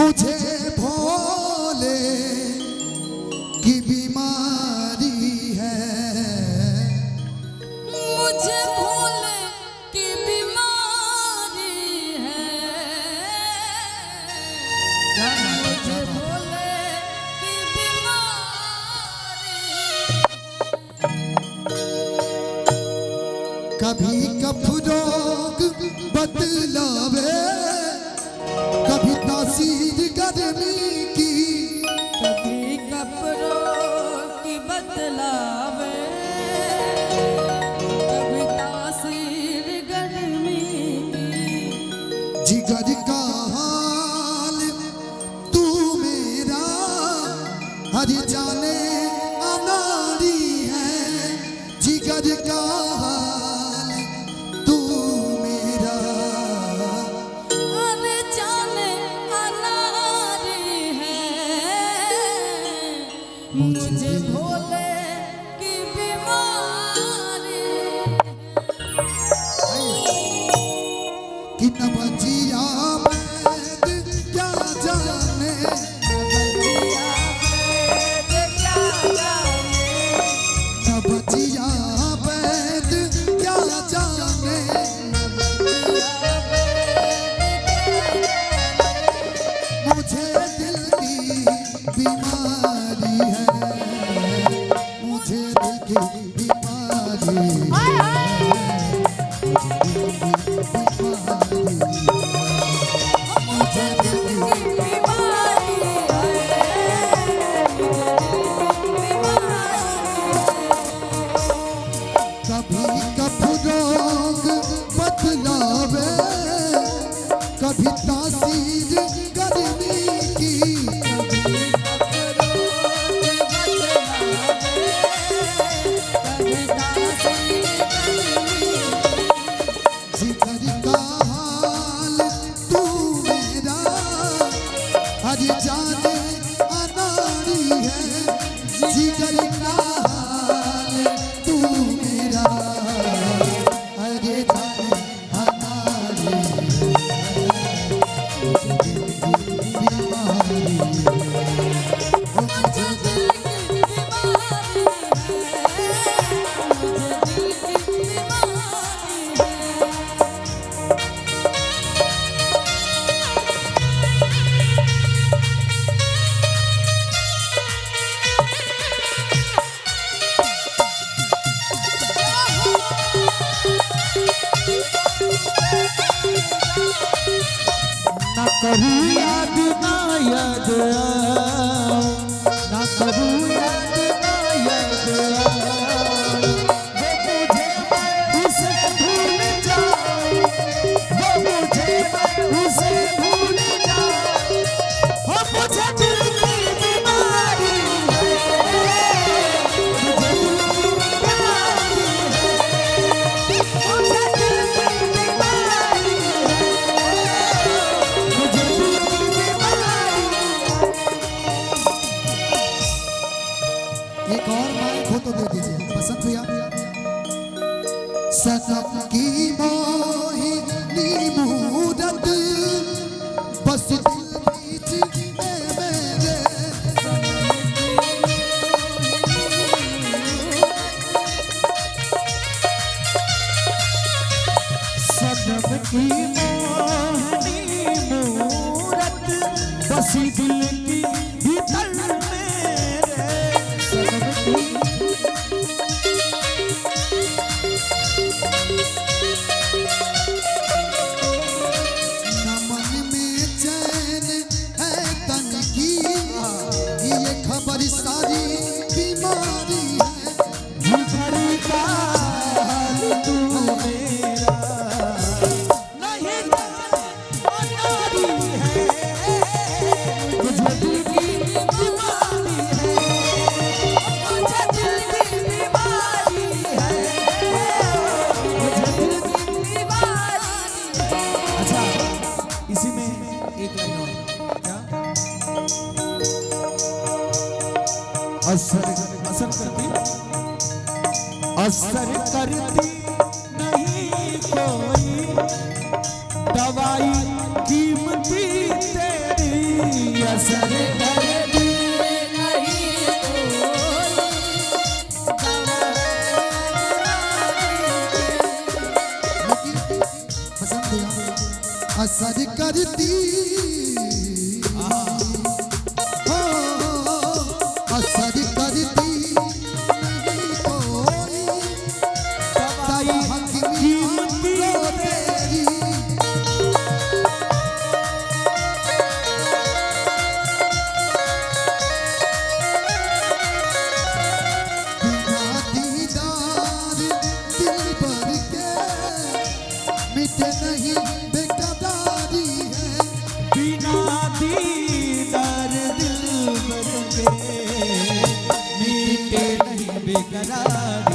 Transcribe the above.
मुझे भोले की बीमारी है, मुझे भोले की बीमारी है, मुझे भोले की बीमारी। कभी कफ रोग बतलावे, कभी तासीर गर्मी की, कभी कपड़ों की बतलावे, कभी तासीर गर्मी की। जिगर का हाल तू मेरा हर जाने अनारी है, जिगर का हाल तू मेरा हर जाने अनारी है, मुझे भोले की बीमारी। कि न बचिया वैद क्या जाने, न बचिया वैद क्या जाने, मुझे दिल की बीमारी है, मुझे दिल की बीमारी है, मुझे दिल की कभी कफ रोग बतलावे, कभी तासीर गर्मी की, जिगर का हाल तू मेरा हर जाने अनारी है, जिगर का हाल तू मेरा हर जाने अनारी है, मुझे दिल की बीमारी है, मुझे दिल ना करूँ याद ना याद आओ, ना करूँ याद ना याद आओ, वो मुझे मैं उसे भूल जाऊं, वो मुझे दिल की बीमारी है, मुझे दिल की बीमारी है, मुझे दिल की बीमारी है, मुझे दिल की बीमारी है। एक और माइक हो तो दे दीजिए बसंत भैया। सनम की मोहिनी मूरत बस दिल बीच में मेरे, सनम की मोहनी मूरत बसी दिल की भीतर मेरे, सनम की न मन में चैन है तन की, ये खबर सारी बीमारी है, जिगर का हाल तू मेरा नहीं जाने अनारी है, मुझे दिल की बीमारी है, मुझे दिल की बीमारी है, मुझे दिल की बीमारी है। अच्छा इसी में एक लाइन और क्या असर असर करती नहीं कोई दवाई कीमती तेरी असर कर दी। नहीं कोई लेकिन पसंद भैया असर करती हो, असर करती नहीं कोई दवा हकीमियों तेरी। बिना दीदार दिल भर के मिटे नहीं बेकरारी है। बिना दीदार दिल भर के मीटे नहीं बेकरार